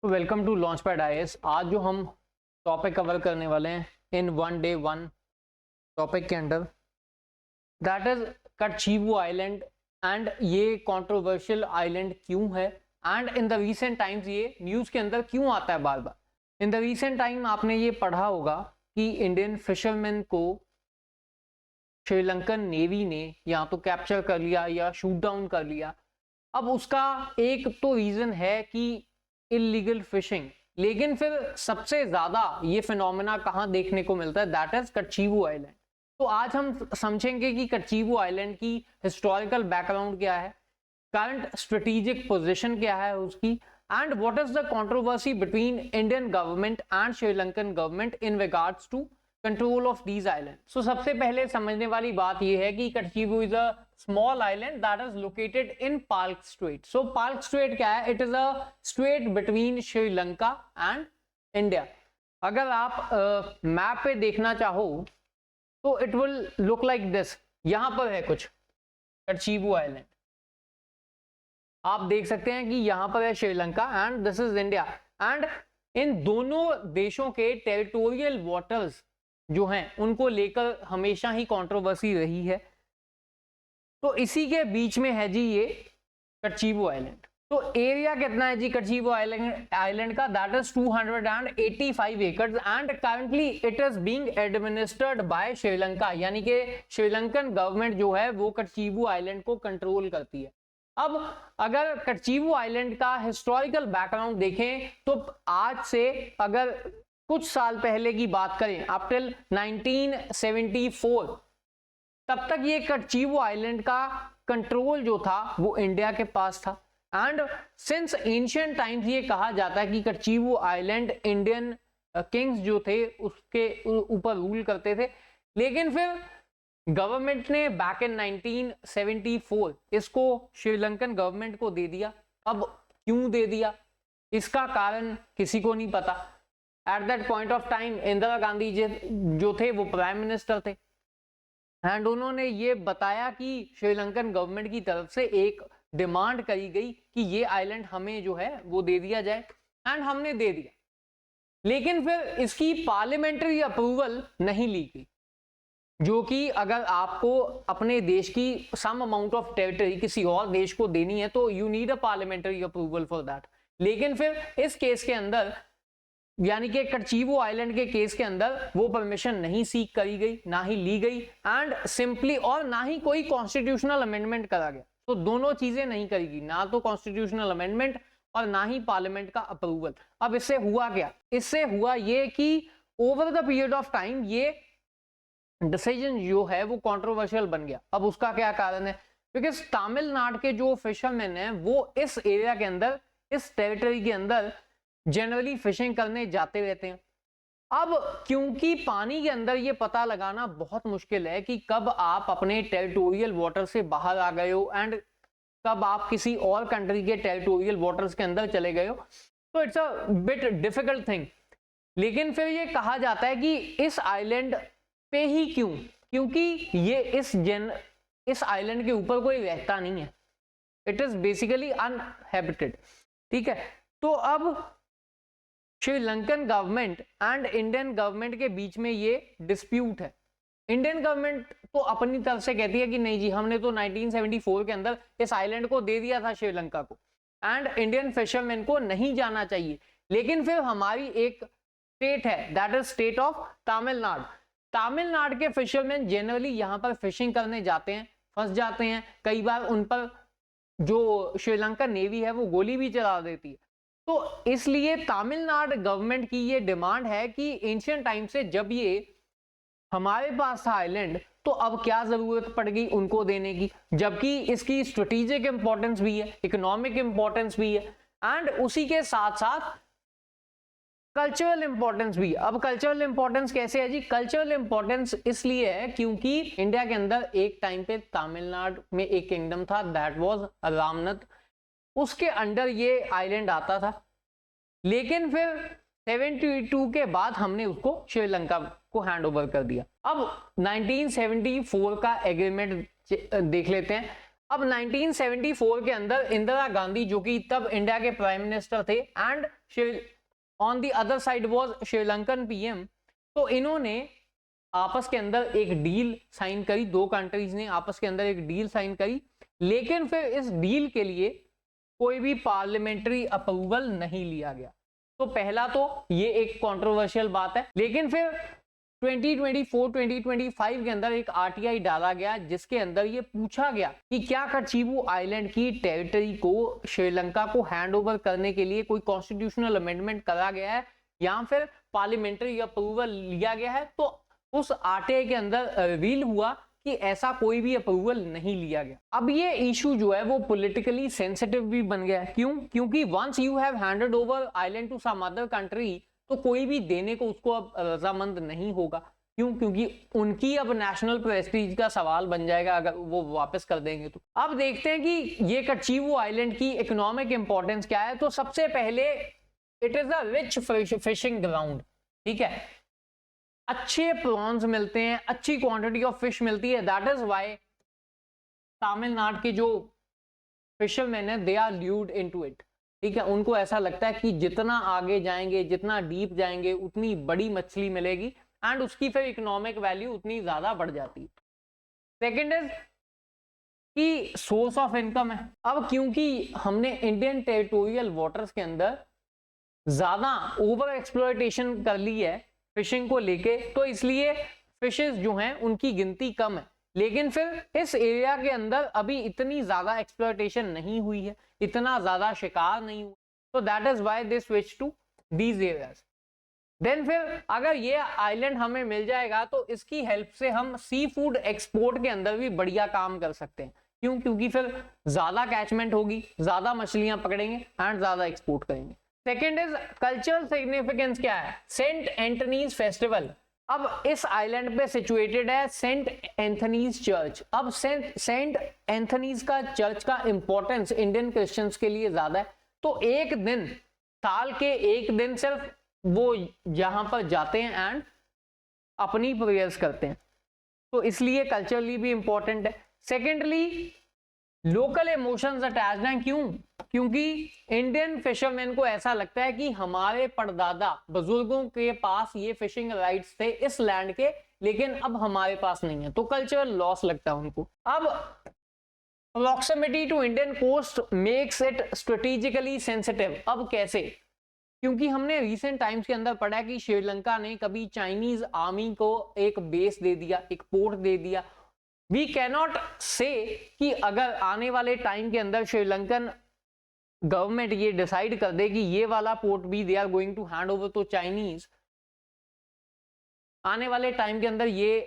Welcome to launchpad IAS. आज जो हम टॉपिक कवर करने वाले हैं in one day one topic के अंदर, दैट इज कच्छीवू आइलैंड। एंड ये कंट्रोवर्शियल आइलैंड क्यों है and in the recent times ये न्यूज़ के अंदर क्यों आता है बार बार। इन द रीसेंट टाइम आपने ये पढ़ा होगा कि इंडियन फिशरमैन को श्रीलंकन नेवी ने या तो कैप्चर कर लिया या शूट डाउन कर लिया। अब उसका एक तो रीजन है कि इलीगल फिशिंग, लेकिन फिर सबसे ज्यादा ये फिनोमेना कहाँ देखने को मिलता है, दैट इज कच्छीवू आइलैंड। तो आज हम समझेंगे कि कच्छीवू आइलैंड की हिस्टोरिकल बैकग्राउंड क्या है, करंट स्ट्रेटेजिक पोजीशन क्या है उसकी, and what is the controversy between Indian government and Sri Lankan government in regards to control of these island. So सबसे पहले समझने वाली बात यह है कि Katchatheevu is a small island that is located in Palk Strait. So Palk Strait क्या है? It is a strait between Sri Lanka and India. अगर आप मैप पे देखना चाहो तो it will look like this. यहां पर है कुछ कच्छीवू आइलैंड, आप देख सकते हैं कि यहां पर है Sri Lanka and this is India. And in दोनों देशों के टेरिटोरियल वाटर्स जो हैं उनको लेकर हमेशा ही कंट्रोवर्सी रही है। तो इसी के बीच में है जी ये कच्छीवू आइलैंड। तो एरिया कितना है जी कच्छीवू आइलैंड का? दैट इज 285 एकड़ and currently it is being administered by Sri Lanka, यानी कि श्रीलंकन गवर्नमेंट जो है वो कच्छीवू आइलैंड को कंट्रोल करती है। अब अगर कच्छीवू आइलैंड का हिस्टोरिकल बैकग्राउंड देखें तो आज से अगर कुछ साल पहले की बात करें, अप टिल 1974, तब तक ये कच्छीवू आइलैंड का कंट्रोल जो था वो इंडिया के पास था। एंड सिंस एंशिएंट टाइम्स ये कहा जाता है कि कच्छीवू आइलैंड इंडियन किंग्स जो थे उसके ऊपर रूल करते थे, लेकिन फिर गवर्नमेंट ने बैक इन 1974 इसको श्रीलंकन गवर्नमेंट को दे दिया। अब क्यों दे दिया इसका कारण किसी को नहीं पता। At that point of time Indira Gandhi जो थे वो प्राइम मिनिस्टर थे एंड उन्होंने ये बताया कि श्रीलंकन गवर्नमेंट की तरफ से एक डिमांड करी गई कि ये आइलैंड हमें जो है वो दे दिया जाए, एंड हमने दे दिया। लेकिन फिर इसकी पार्लियामेंट्री अप्रूवल नहीं ली गई, जो कि अगर आपको अपने देश की सम अमाउंट ऑफ टेरिटरी किसी और देश को देनी है तो you need a parliamentary approval for that. लेकिन फिर इस केस के अंदर, यानी कि कच्छीवू आइलैंड के केस के अंदर, वो परमिशन नहीं सीख करी गई, ना ही ली गई एंड सिंपली, और ना ही कोई कॉन्स्टिट्यूशनल अमेंडमेंट करा गया। तो दोनों चीजें नहीं करी गई, ना तो कॉन्स्टिट्यूशनल अमेंडमेंट और ना ही पार्लियामेंट का अप्रूवल। अब इससे हुआ क्या? इससे हुआ ये कि over the period of time ये डिसीजन जो है वो कंट्रोवर्शियल बन गया। अब उसका क्या कारण है? बिकॉज तमिलनाडु के जो फिशरमैन हैं वो इस एरिया के अंदर, इस टेरिटरी के अंदर जनरली फिशिंग करने जाते रहते हैं। अब क्योंकि पानी के अंदर ये पता लगाना बहुत मुश्किल है कि कब आप अपने टेरिटोरियल वाटर से बाहर आ गए हो एंड कब आप किसी और कंट्री के टेरिटोरियल वाटर्स के अंदर चले गए हो, तो it's a bit difficult thing. लेकिन फिर ये कहा जाता है कि इस आइलैंड पे ही क्यों? क्योंकि ये इस आइलैंड के ऊपर कोई रहता नहीं है, इट इज बेसिकली अनहैबिटेड। ठीक है, तो अब Sri Lankan government and Indian government के बीच में ये डिस्प्यूट है। इंडियन गवर्नमेंट तो अपनी तरफ से कहती है कि नहीं जी, हमने तो 1974 के अंदर इस आइलैंड को दे दिया था श्रीलंका को एंड इंडियन फिशरमैन को नहीं जाना चाहिए। लेकिन फिर हमारी एक स्टेट है, that is state of Tamil Nadu. Tamil Nadu के फिशरमैन जनरली यहाँ पर फिशिंग करने जाते हैं, फंस जाते हैं, कई बार उन पर जो श्रीलंका नेवी है वो गोली भी चला देती है। तो इसलिए तमिलनाडु गवर्नमेंट की ये डिमांड है कि एंशिएंट टाइम से जब ये हमारे पास था आइलैंड, तो अब क्या जरूरत पड़ गई उनको देने की, जबकि इसकी स्ट्रेटेजिक इंपॉर्टेंस भी है, इकोनॉमिक इंपॉर्टेंस भी है एंड उसी के साथ साथ कल्चरल इंपॉर्टेंस भी है। अब कल्चरल इंपॉर्टेंस कैसे है जी? कल्चरल इंपॉर्टेंस इसलिए है क्योंकि इंडिया के अंदर एक टाइम पे तमिलनाडु में एक किंगडम था, दैट वाज रामनद, उसके अंडर ये आइलैंड आता था। लेकिन फिर 72 के बाद हमने उसको श्रीलंका को हैंड ओवर कर दिया। अब 1974 का एग्रीमेंट देख लेते हैं। अब 1974 के अंदर इंदिरा गांधी जो कि तब इंडिया के प्राइम मिनिस्टर थे and on the other side was Sri Lankan PM. तो इन्होंने आपस के अंदर एक डील साइन करी, दो कंट्रीज ने आपस के अंदर एक डील साइन करी, लेकिन फिर इस डील के लिए कोई भी पार्लियामेंट्री अप्रूवल नहीं लिया गया। तो पहला तो ये एक कंट्रोवर्शियल बात है। लेकिन फिर 2024-2025 के अंदर एक आरटीआई डाला गया जिसके अंदर ये पूछा गया कि क्या कचीबू आइलैंड की टेरिटरी को श्रीलंका को हैंडओवर करने के लिए कोई कॉन्स्टिट्यूशनल अमेंडमेंट करा गया है या फिर पार्लियामेंट्री अप्रूवल लिया गया है। तो उस आरटीआई के अंदर रिवील हुआ कि ऐसा कोई भी अप्रूवल नहीं लिया गया। अब ये इशू जो है वो पॉलिटिकली सेंसिटिव भी बन गया है। क्यों? क्योंकि once you have handed over island to some other country तो कोई भी देने को उसको अब रजामंद नहीं होगा। क्यों? क्योंकि उनकी अब नेशनल प्रेस्टीज का सवाल बन जाएगा अगर वो वापस कर देंगे तो। अब देखते हैं कि ये कचीवू आइलैंड की इकोनॉमिक इंपॉर्टेंस क्या है। तो सबसे पहले it is a rich fishing ground, ठीक है, अच्छे प्रॉन्स मिलते हैं, अच्छी क्वांटिटी ऑफ फिश मिलती है। दैट इज व्हाई तमिलनाडु के जो फिशरमैन है दे आर ल्यूर्ड इनटू इट, ठीक है। उनको ऐसा लगता है कि जितना आगे जाएंगे, जितना डीप जाएंगे, उतनी बड़ी मछली मिलेगी एंड उसकी फिर इकोनॉमिक वैल्यू उतनी ज्यादा बढ़ जाती है। सेकेंड इज कि सोर्स ऑफ इनकम है। अब क्योंकि हमने इंडियन टेरिटोरियल वाटर्स के अंदर ज्यादा ओवर एक्सप्लॉयटेशन कर ली है फिशिंग को लेके, तो इसलिए फिशेस जो हैं उनकी गिनती कम है। लेकिन फिर इस एरिया के अंदर अभी इतनी ज्यादा एक्सप्लॉयटेशन नहीं हुई है, इतना ज्यादा शिकार नहीं हुआ, तो that is why they switch to these areas. Then फिर अगर ये आइलैंड हमें मिल जाएगा तो इसकी हेल्प से हम सी फूड एक्सपोर्ट के अंदर भी बढ़िया काम कर सकते हैं। क्यों? क्योंकि फिर ज्यादा कैचमेंट होगी, ज्यादा मछलियां पकड़ेंगे एंड ज्यादा एक्सपोर्ट करेंगे। सेकेंड इज कल्चरल सिग्निफिकेंस क्या है। Saint Anthony's festival. अब इस आइलैंड पे सिचुएटेड है सेंट एंथनीज चर्च। अब सेंट एंथनीज का चर्च का इंपॉर्टेंस इंडियन क्रिश्चियंस के लिए ज्यादा है। तो एक दिन, साल के एक दिन सिर्फ वो जहां पर जाते हैं एंड अपनी प्रेयर्स करते हैं, तो इसलिए कल्चरली भी इंपॉर्टेंट है। सेकेंडली लोकल इमोशंस अटैच्ड हैं। क्यों? क्योंकि इंडियन फिशरमैन को ऐसा लगता है कि हमारे परदादा बुजुर्गों के पास ये फिशिंग राइट्स थे इस लैंड के, लेकिन अब हमारे पास नहीं है, तो कल्चरल लॉस लगता है उनको। अब proximity to Indian coast makes it strategically sensitive. अब कैसे? क्योंकि हमने रिसेंट टाइम्स के अंदर पढ़ा कि श्रीलंका ने कभी चाइनीज आर्मी को एक बेस दे दिया, एक पोर्ट दे दिया। वी कैनॉट से कि अगर आने वाले टाइम के अंदर श्रीलंकन गवर्नमेंट ये डिसाइड कर दे कि ये वाला पोर्ट भी they are going to hand over to Chinese, आने वाले टाइम के अंदर ये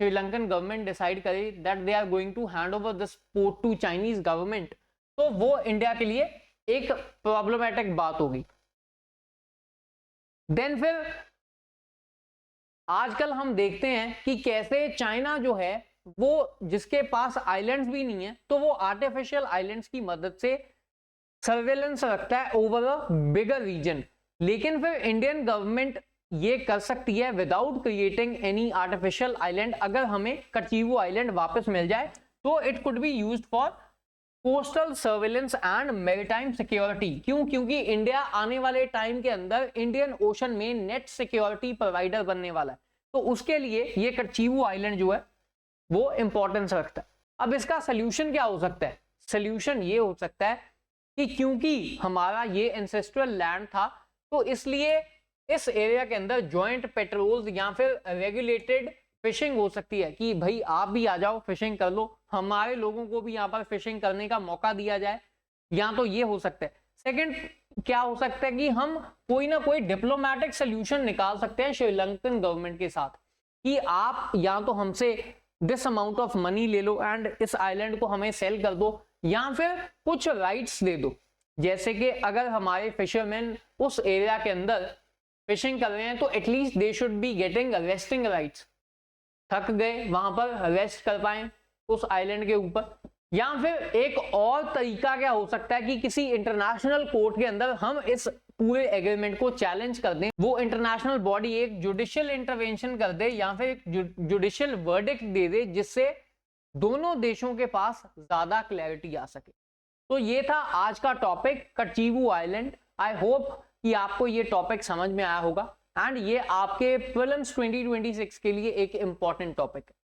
श्रीलंकन गवर्नमेंट डिसाइड करे that they are going to hand over this port to Chinese government, तो वो इंडिया के लिए एक प्रॉब्लमेटिक बात होगी। देन फिर आजकल हम देखते हैं कि कैसे चाइना जो है वो जिसके पास आइलैंड्स भी नहीं है तो वो आर्टिफिशियल आइलैंड्स की मदद से सर्वेलेंस रखता है ओवर अ बिगर रीजन। लेकिन फिर इंडियन गवर्नमेंट ये कर सकती है without creating any artificial island. अगर हमें कचीवू आइलैंड वापस मिल जाए तो it could be used for coastal surveillance and maritime security. क्यों? क्योंकि इंडिया आने वाले टाइम के अंदर इंडियन ओशन में नेट सिक्योरिटी प्रोवाइडर बनने वाला है, तो उसके लिए ये कचीवू आइलैंड जो है वो इंपॉर्टेंस रखता है। अब इसका सोल्यूशन क्या हो सकता है? सोल्यूशन ये हो सकता है कि क्योंकि हमारा ये एंसेस्ट्रल लैंड था तो इसलिए इस एरिया के अंदर जॉइंट पेट्रोल्स या फिर रेगुलेटेड फिशिंग हो सकती है कि भाई आप भी आ जाओ फिशिंग कर लो, हमारे लोगों को भी यहाँ पर फिशिंग करने का मौका दिया जाए, या तो ये हो सकता है। सेकंड क्या हो सकता है कि हम कोई ना कोई डिप्लोमेटिक सोल्यूशन निकाल सकते हैं श्रीलंकन गवर्नमेंट के साथ कि आप या तो हमसे दिस अमाउंट ऑफ मनी ले लो एंड इस आइलैंड को हमें सेल कर दो, या फिर कुछ राइट्स दे दो। जैसे कि अगर हमारे फिशरमैन उस एरिया के अंदर फिशिंग कर रहे हैं तो at least they should be getting resting rights, थक गए वहां पर रेस्ट कर पाए उस आइलैंड के ऊपर। या फिर एक और तरीका क्या हो सकता है कि किसी इंटरनेशनल कोर्ट के अंदर हम इस पूरे एग्रीमेंट को चैलेंज कर दें, वो इंटरनेशनल बॉडी एक जुडिशियल इंटरवेंशन कर दे या फिर एक जुडिशियल वर्डिक्ट दे दे, जिससे दोनों देशों के पास ज्यादा क्लैरिटी आ सके। तो ये था आज का टॉपिक कचीवू आइलैंड। आई होप कि आपको ये टॉपिक समझ में आया होगा एंड ये आपके प्रीलिम्स 2026 के लिए एक इंपॉर्टेंट टॉपिक है।